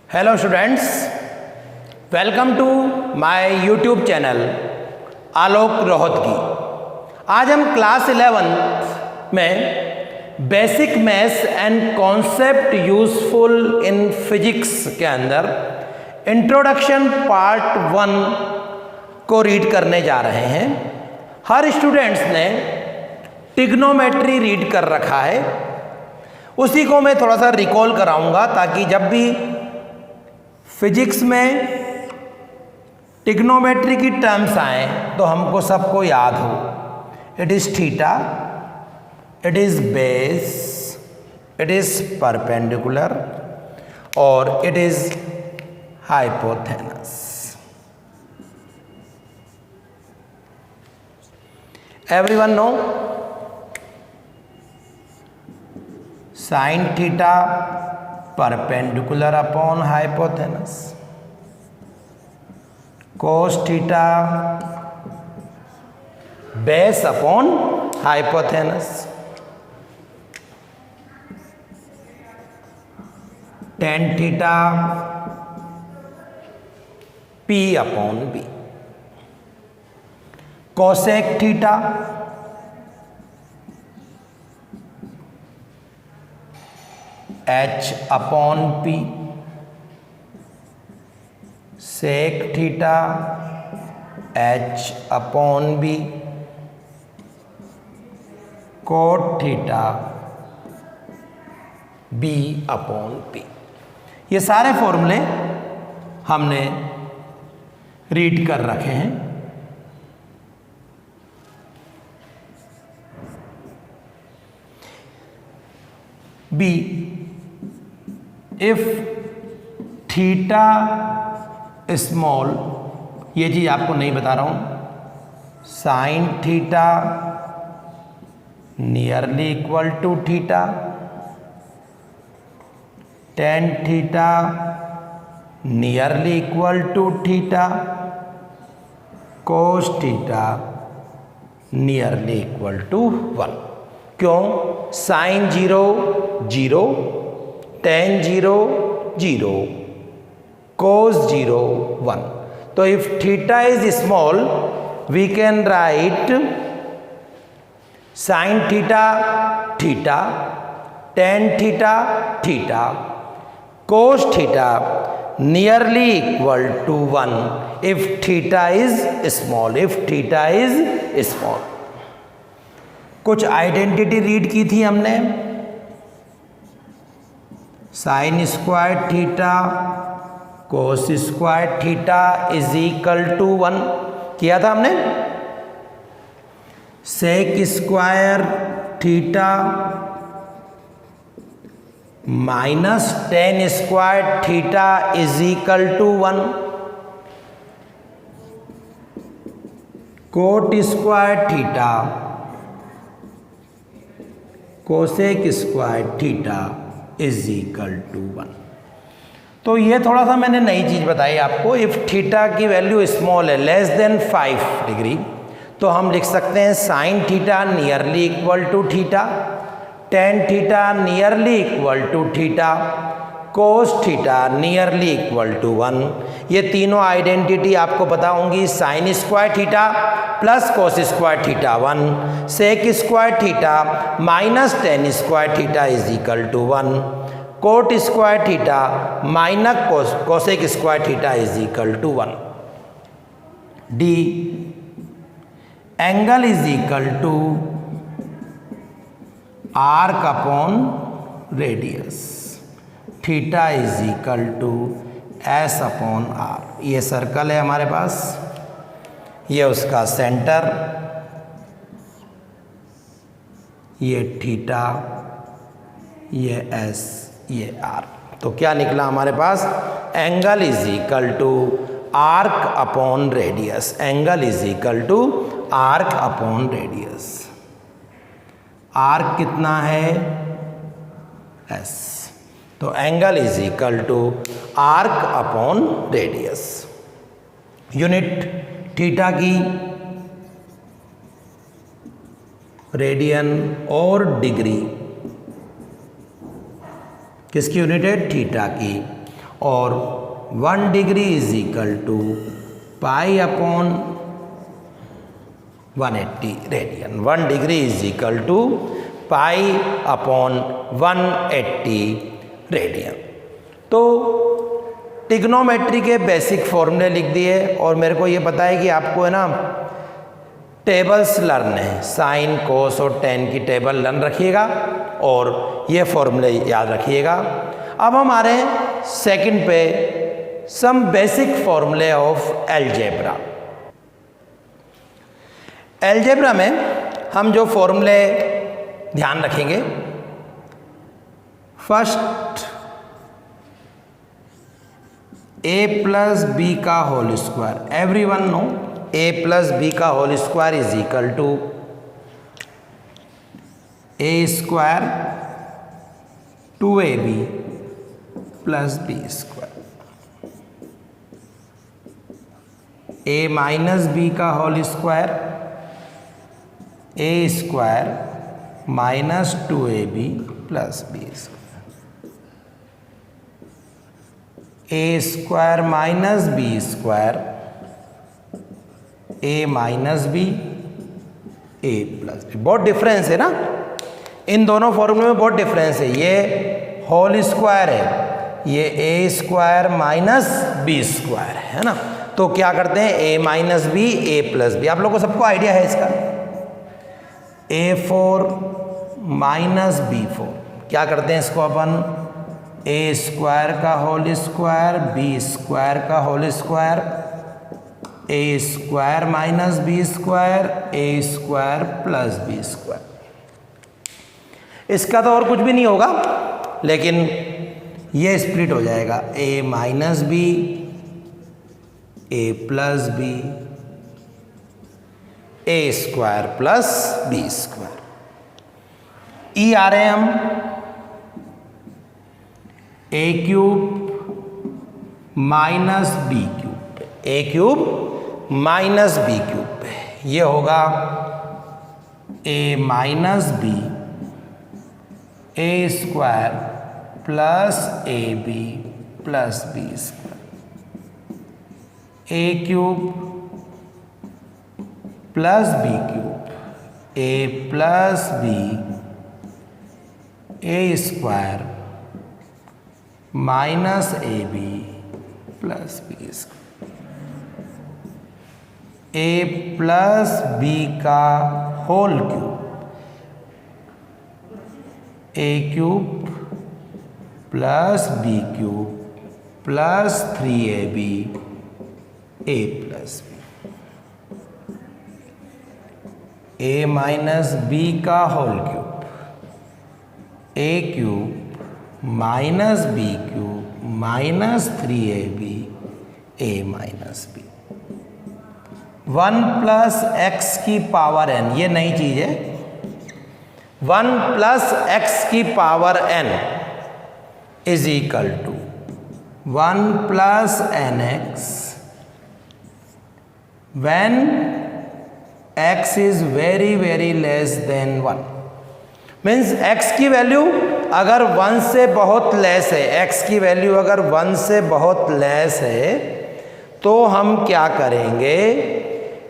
Hello students, welcome to my YouTube channel Alok Rohatgi. आज हम class 11 में basic maths and concept useful in physics के अंदर इंट्रोडक्शन पार्ट 1 को रीड करने जा रहे हैं। हर स्टूडेंट्स ने ट्रिग्नोमेट्री रीड कर रखा है, उसी को मैं थोड़ा सा रिकॉल कराऊंगा ताकि जब भी फिजिक्स में ट्रिग्नोमेट्री की टर्म्स आए तो हमको सबको याद हो। It is theta, it is base, it is perpendicular और it is hypotenuse. Everyone know sine theta perpendicular upon hypotenuse, cos theta base upon hypotenuse, tan theta P upon B, cosec theta H upon P, sec theta H upon B, cot theta B upon P. ये सारे फॉर्मूले हमने read कर रखे हैं। B, if theta small, ये चीज आपको नहीं बता रहा हूं, sine theta nearly equal to theta, tan theta nearly equal to theta, cos theta nearly equal to 1। क्यों? Sine 0 0, tan 0 0, cos 0 1। तो if theta is small we can write sin theta theta, tan theta theta, cos theta nearly equal to 1 if theta is small, if theta is small। कुछ identity read की थी हमने, sine square theta cos square theta is equal to 1 किया था हमने। Sec square theta minus tan square theta is equal to 1, cot square theta cosec square theta is equal to 1। तो ये थोड़ा सा मैंने नई चीज बताई आपको। इफ थीटा की वैल्यू स्मॉल है, लेस देन 5 डिग्री, तो हम लिख सकते हैं sine theta nearly equal to theta, tan theta nearly equal to theta, cos theta nearly equal to 1। ये तीनों आइडेंटिटी आपको पता होंगी। Sine square theta plus cos square theta 1, sec square theta minus tan square theta is equal to 1, cot square theta minus cosec square theta is equal to 1। D, angle is equal to arc upon radius, theta is equal to s upon r. ये circle है हमारे पास, ये उसका centre, ये theta, ये S, ये are. तो क्या निकला हमारे पास? Angle is equal to arc upon radius, angle is equal to arc upon radius. Arc कितना है? एस। तो angle is equal to arc upon radius. Unit theta की रेडियन और डिग्री, किसकी यूनिट है? थीटा की। और 1 degree is equal to pi upon 180 radian. 1 degree is equal to pi upon 180 radian. तो ट्रिग्नोमेट्री के बेसिक फॉर्मूले लिख दिए और मेरे को ये पता है कि आपको है ना टेबल्स लर्न है, साइन कोस और टेन की टेबल लर्न रखिएगा और ये फॉर्मूले याद रखिएगा। अब हम आ रहे हैं सेकंड पे, सम बेसिक फॉर्मूले ऑफ अलजेब्रा। अलजेब्रा में हम जो फॉर्मूले ध्यान रखेंगे, फर्स्ट a प्लस बी का whole square, everyone know a plus B का whole square is equal to a square 2ab plus B square. a minus B का whole square a square minus 2ab plus B square. A square minus B square A minus B A plus B. बहुत difference है ना, इन दोनों फॉर्मूले में बहुत difference है। ये होल स्क्वायर है, ये ए स्क्वायर माइनस बी स्क्वायर है ना। तो क्या करते हैं, ए minus B A plus B. आप लोगों को सबको आइडिया है इसका। A4 माइनस B4, क्या करते हैं इसको अपन, ए स्क्वायर का होल स्क्वायर बी स्क्वायर का whole square, A square minus B square A square plus B square. इसका तो और कुछ भी नहीं होगा, लेकिन ये स्प्लिट हो जाएगा, A minus B A plus B A square plus B square. ई आ रहे हैं हम, A cube minus B cube, A cube minus B cube, ये होगा A minus B A square plus A B plus B square. A cube plus B cube A plus B A square minus A B plus B square. A plus B का whole cube, A cube plus B cube plus 3ab A plus B. A minus B का whole cube, A cube minus B cube minus 3ab A minus B. 1 plus X की power n, ये नई चीज है। 1 plus X की power n is equal to 1 plus N X when x is very very less than 1। Means x की value अगर 1 से बहुत लेस है, x की वैल्यू अगर 1 से बहुत लेस है, तो हम क्या करेंगे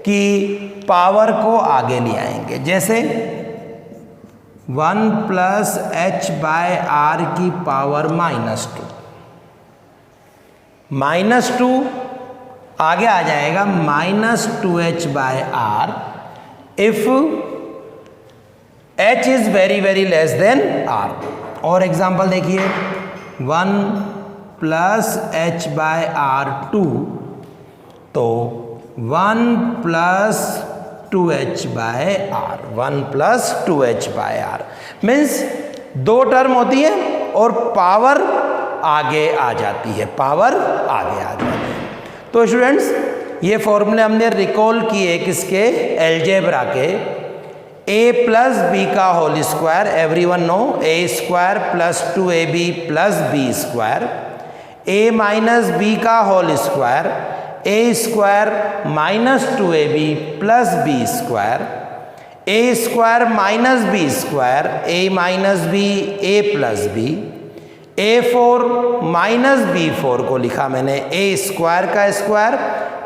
कि पावर को आगे ले आएंगे। जैसे 1 प्लस एच बाय आर की पावर -2, -2 आगे आ जाएगा -2h by r if h is very very less than r। और एग्जांपल देखिए 1 प्लस एच बाय आर 2, तो 1 plus 2h by are, 1 plus 2h by r means 2 term होती है और पावर आगे आ जाती है, पावर आगे आ जाती है। तो स्टूडेंट्स ये फॉर्मूले हमने रिकॉल किए किसके, अलजेब्रा के। a प्लस बी का whole square, everyone know a square plus 2ab plus B square, a minus B का whole square, a square minus 2ab plus B square, a square minus B square, a minus B a plus B, A4 minus B4 को लिखा मैंने A square का square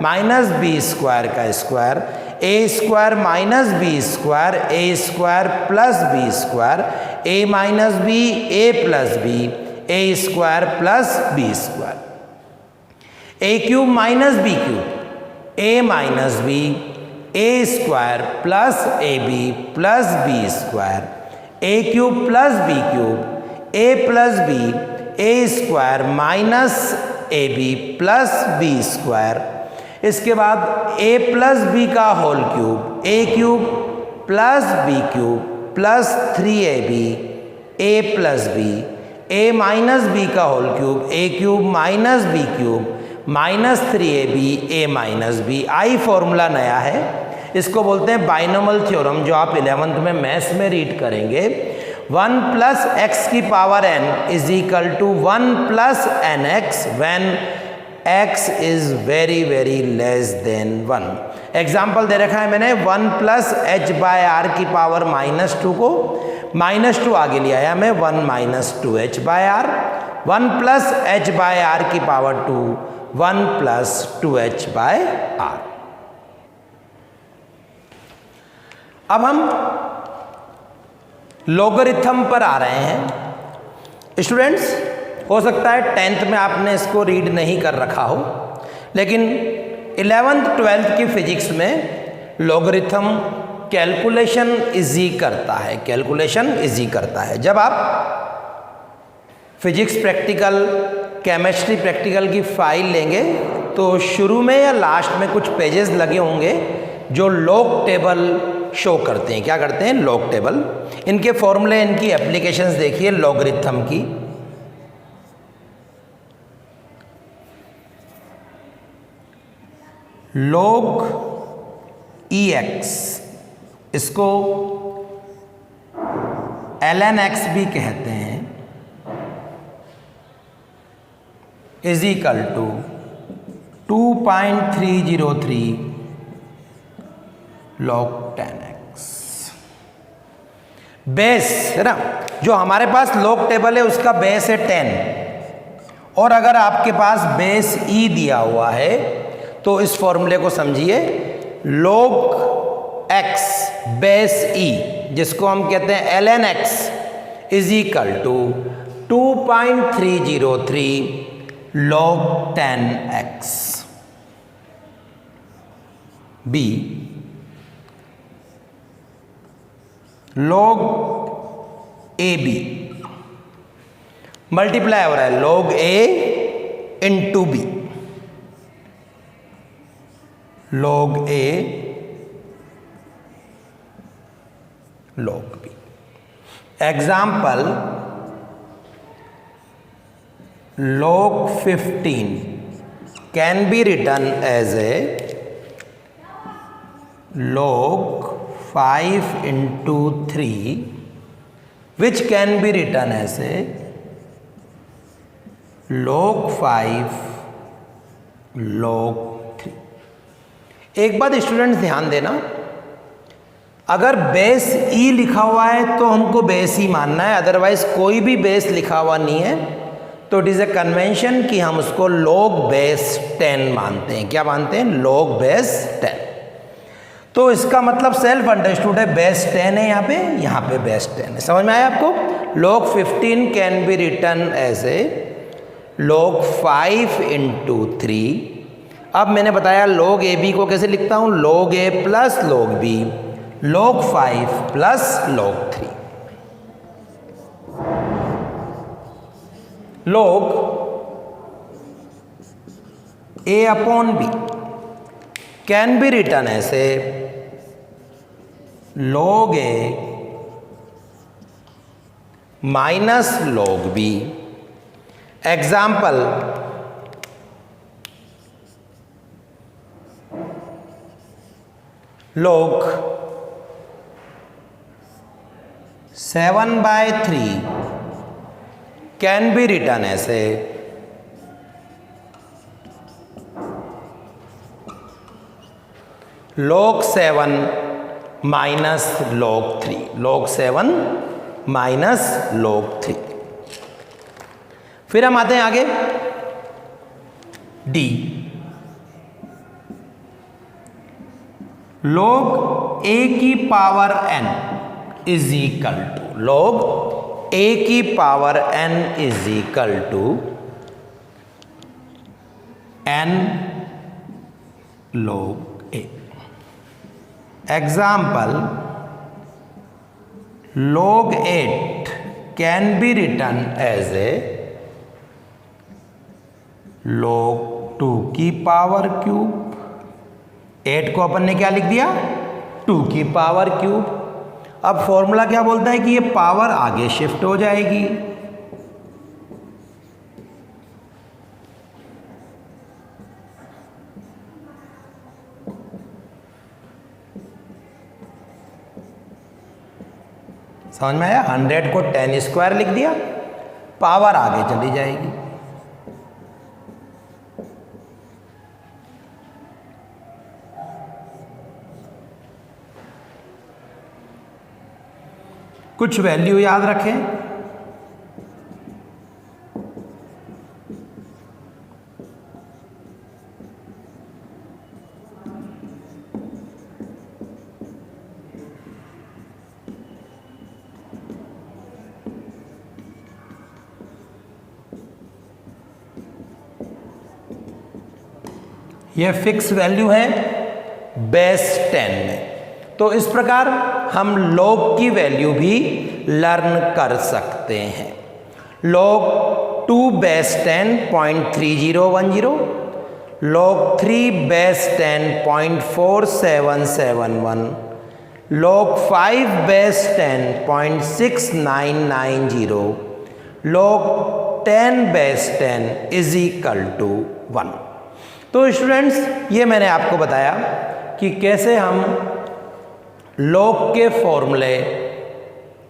minus B square का square, A square minus B square, A square plus B square, A minus B, A plus B, A square plus B square, A cube minus B cube, A minus B, A square plus AB plus B square, A cube plus B cube, A plus B, A square minus AB plus B square. इसके बाद A plus B का whole cube, A cube plus B cube plus 3AB, A plus B, A minus B का whole cube, A cube minus B cube minus 3AB, A minus B। I formula नया है, इसको बोलते हैं binomial theorem, जो आप 11th में maths में रीड करेंगे। 1 प्लस एक्स की power n is equal to 1 plus N X when x is very very less than 1। Example दे रखा है मैंने, 1 प्लस एच बाय आर की पावर -2 को -2 आगे ले आया मैं, 1 minus 2h by are, 1 plus H by are की power 2, 1 plus 2h by R. अब हम लॉगरिथम पर आ रहे हैं। स्टूडेंट्स, हो सकता है 10th में आपने इसको रीड नहीं कर रखा हो, लेकिन 11th 12th की फिजिक्स में लॉगरिथम कैलकुलेशन इजी करता है, कैलकुलेशन इजी करता है। जब आप फिजिक्स प्रैक्टिकल, केमिस्ट्री प्रैक्टिकल की फाइल लेंगे तो शुरू में या लास्ट में कुछ पेजेस लगे होंगे जो लॉग टेबल शो करते हैं। क्या करते हैं? Log table. इनके फॉर्मूले, इनकी एप्लीकेशंस देखिए लॉगरिथम की। log EX, इसको ln x भी कहते हैं, is equal to 2.303 log 10x। Base है ना, जो हमारे पास लॉग टेबल है उसका बेस है 10, और अगर आपके पास बेस E दिया हुआ है तो इस फॉर्मूले को समझिए, log x बेस E, जिसको हम कहते हैं ln x, is equal to 2.303 log 10x। B log AB, multiply हो रहा है log A into B, log A log B। Example, log 15 can be written as a log 5 into 3, which can be written as a log 5 log 3। एक बात students ध्यान देना, अगर base E लिखा हुआ है तो हमको बेस ही मानना है, अदरवाइज कोई भी बेस लिखा हुआ नहीं है तो इट इज़ ए कन्वेंशन कि हम उसको log बेस 10 मानते हैं। क्या मानते हैं? log base 10। तो इसका मतलब सेल्फ अंडरस्टूड है, बेस 10 है यहाँ पे बेस 10 है। समझ में आया आपको? log 15 can be written as a log 5 into 3। अब मैंने बताया log AB को कैसे लिखता हूँ, log A plus log B, log 5 plus log 3। log A upon B can be written ऐसे log A minus log B। Example, log 7/3 can be written ऐसे log 7 minus log 3, log 7 minus log 3। फिर हम आते हैं आगे D, log a की power n is equal to, log a की power n is equal to n log a। Example, log 8 can be written as a log 2 की power cube. 8 को अपन ने क्या लिख दिया, 2 की पावर क्यूब। अब फॉर्मूला क्या बोलता है कि ये पावर आगे शिफ्ट हो जाएगी, समझ में आया। 100 को 10 स्क्वायर लिख दिया, पावर आगे चली जाएगी। कुछ वैल्यू याद रखें, यह फिक्स वैल्यू है बेस 10 में। तो इस प्रकार हम log की वैल्यू भी लर्न कर सकते हैं। log 2 base 10 0.3010, log 3 base 10 0.4771, log 5 base 10 0.6990, log 10 base 10 is equal to 1। तो स्टूडेंट्स, ये मैंने आपको बताया कि कैसे हम log के फॉर्मूले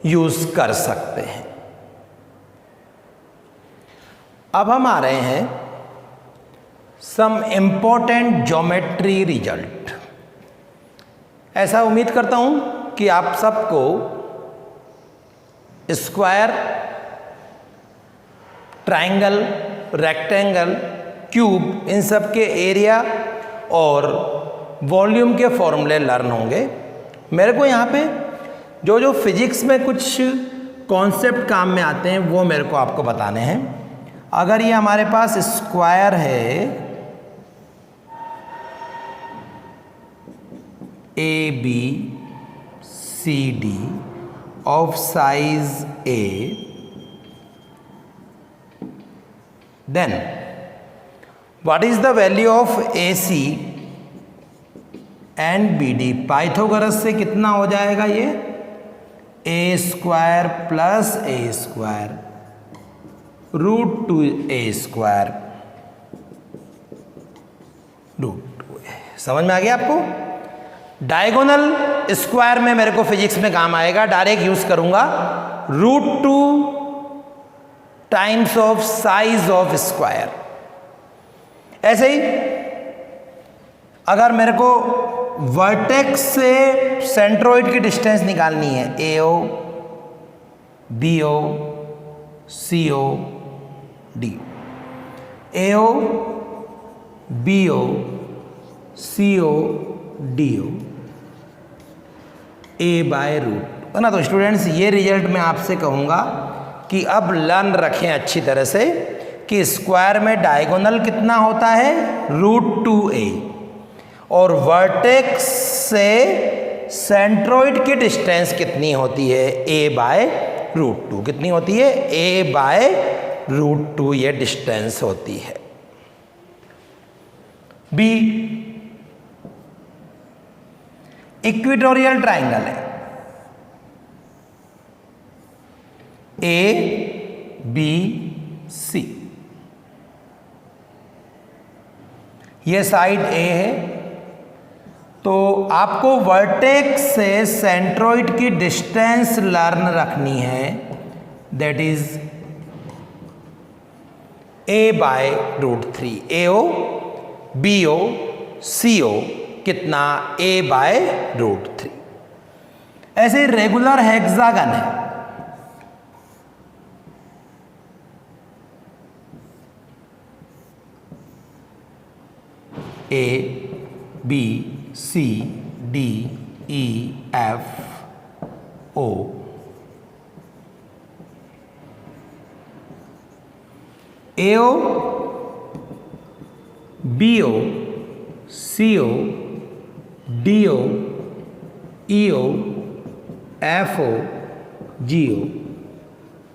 यूज कर सकते हैं। अब हम आ रहे हैं सम इंपॉर्टेंट ज्योमेट्री रिजल्ट। ऐसा उम्मीद करता हूं कि आप सबको स्क्वायर, ट्रायंगल, रेक्टेंगल, क्यूब, इन सब के एरिया और वॉल्यूम के फॉर्मूले लर्न होंगे। मेरे को यहाँ पे जो जो फिजिक्स में कुछ कॉन्सेप्ट काम में आते हैं वो मेरे को आपको बताने हैं। अगर ये हमारे पास स्क्वायर है ABCD of size A, then what is the value of AC and BD? Pythagoras से कितना हो जाएगा ये, A square plus A square √2A square √2A। समझ में आ गया आपको? डायगोनल स्क्वायर में मेरे को फिजिक्स में काम आएगा, डायरेक्ट यूज करूंगा √2 times of size of square. ऐसे ही अगर मेरे को वर्टेक्स से सेंट्रोइड की डिस्टेंस निकालनी है, AO, BO, CO, D, AO, BO, CO, DO, A/√, है ना। तो स्टूडेंट्स, ये रिजल्ट मैं आपसे कहूँगा कि अब लर्न रखें अच्छी तरह से कि स्क्वायर में डायगोनल कितना होता है, √2A, और वर्टेक्स से सेंट्रोइड की डिस्टेंस कितनी होती है, A/√2। कितनी होती है, A/√2 ये डिस्टेंस होती है। बी, इक्वेटोरियल ट्राइंगल है, ABC, ये साइड A है। तो आपको वर्टेक्स से सेंट्रोइड की डिस्टेंस लर्न रखनी है, that is A/√3। AO, BO, CO कितना, A/√3। ऐसे रेगुलर हेक्सागन है, A B C D E F O AO BO CO DO EO FO GO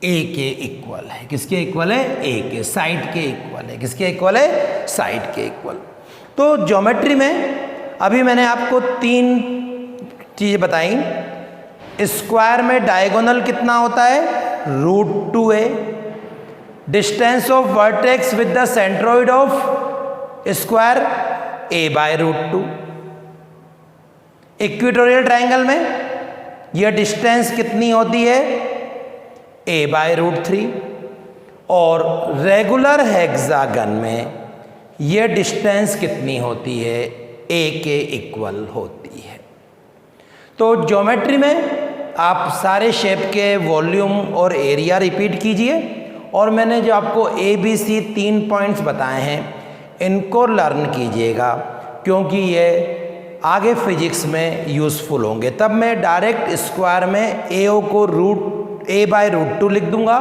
ए के इक्वल है। किसके इक्वल है? ए के, साइड के इक्वल है। किसके इक्वल है? साइड के इक्वल। तो ज्योमेट्री में अभी मैंने आपको 3 चीजें बताई। स्क्वायर में डायगोनल कितना होता है? √2a। Distance of vertex with the centroid of square a/√2। Equatorial triangle में यह डिस्टेंस कितनी होती है? a/√3। और रेगुलर हेक्सागन में यह डिस्टेंस कितनी होती है? a के इक्वल होती है। तो ज्योमेट्री में आप सारे शेप के वॉल्यूम और एरिया रिपीट कीजिए, और मैंने जो आपको ABC 3 पॉइंट्स बताए हैं इनको लर्न कीजिएगा, क्योंकि ये आगे फिजिक्स में यूज़फुल होंगे। तब मैं डायरेक्ट स्क्वायर में AO को a/√2 लिख दूंगा,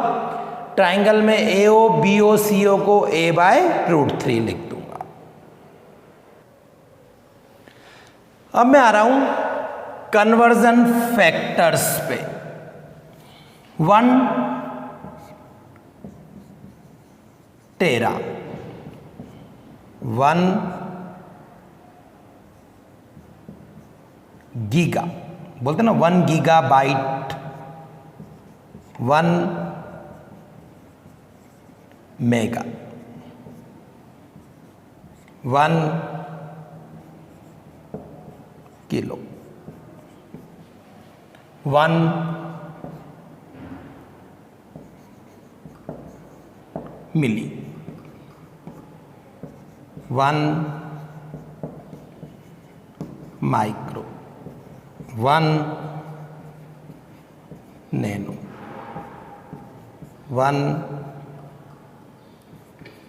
ट्राइंगल में AO BO CO को a/√3 लिख दूंगा। अब मैं आ रहा हूं कन्वर्जन फैक्टर्स पे। 1 टेरा, 1 गीगा, बोलते ना 1 gigabyte, 1 mega, 1 kilo, 1 milli, 1 micro, 1 nano, 1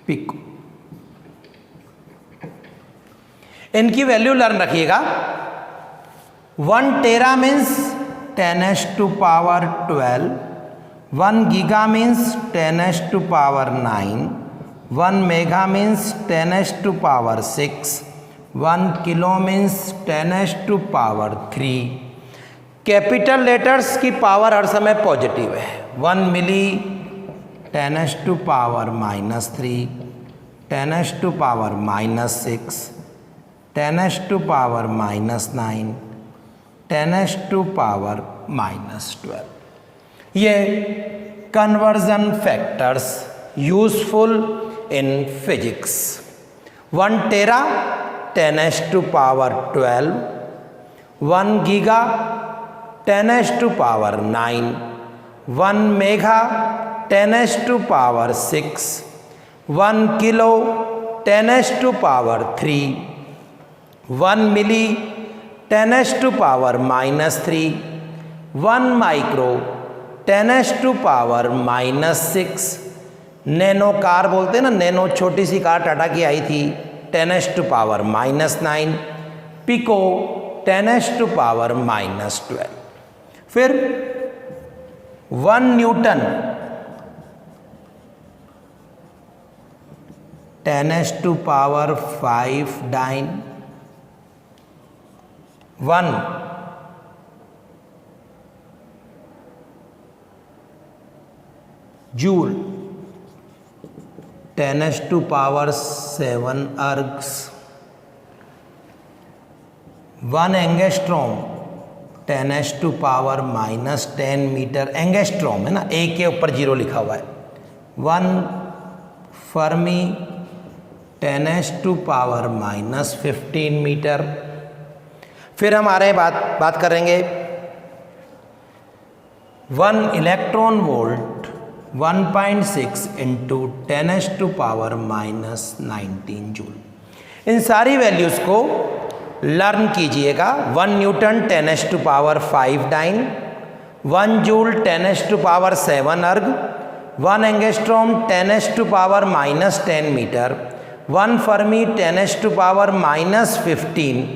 pico. इनकी वैल्यू लर्न रखिएगा। 1 tera means 10⁻²2, 1 giga means 10⁻9, 1 mega means 10⁻6, 1 kilo means 10⁻3। Capital letters की पावर हर समय पॉजिटिव है। 1 मिली 10⁻−3, 10⁻−6, 10⁻−9, 10⁻−12। ये conversion factors useful in physics. 1 tera 10⁻12, 1 giga 10⁻9, 1 mega 10⁻6, 1 kilo 10⁻3, 1 milli 10⁻−3, 1 micro 10⁻−6, Nano car बोलते हैं ना, नैनो छोटी सी कार टाटा की आई थी 10⁻−9, पिको 10⁻−12। फिर 1 newton 10⁻5 dyne, 1 joule 10⁻7 ergs, 1 angstrom 10⁻−10 metre. Angstrom है ना, ए के ऊपर 0 लिखा हुआ है। 1 फर्मी 10⁻−15 मीटर। फिर हम आ रहे हैं बात करेंगे 1 इलेक्ट्रॉन वोल्ट 1.6 इंटू 10⁻−19 जूल। इन सारी वैल्यूज़ को लर्न कीजिएगा। 1 newton 10⁻5 dyne, 1 joule 10⁻7 erg, 1 angstrom 10⁻−10 metre, 1 fermi 10⁻⁻15,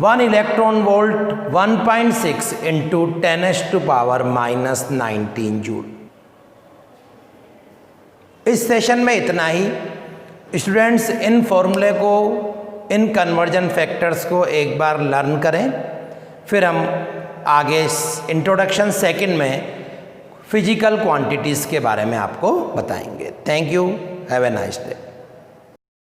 1 electron volt 1.6 into 10⁻⁻19 joule. इस सेशन में इतना ही। स्टूडेंट्स इन फॉर्मूले को, इन कन्वर्जन फैक्टर्स को एक बार लर्न करें, फिर हम आगे इंट्रोडक्शन सेकंड में फिजिकल क्वांटिटीज़ के बारे में आपको बताएंगे। Thank you, have a nice day.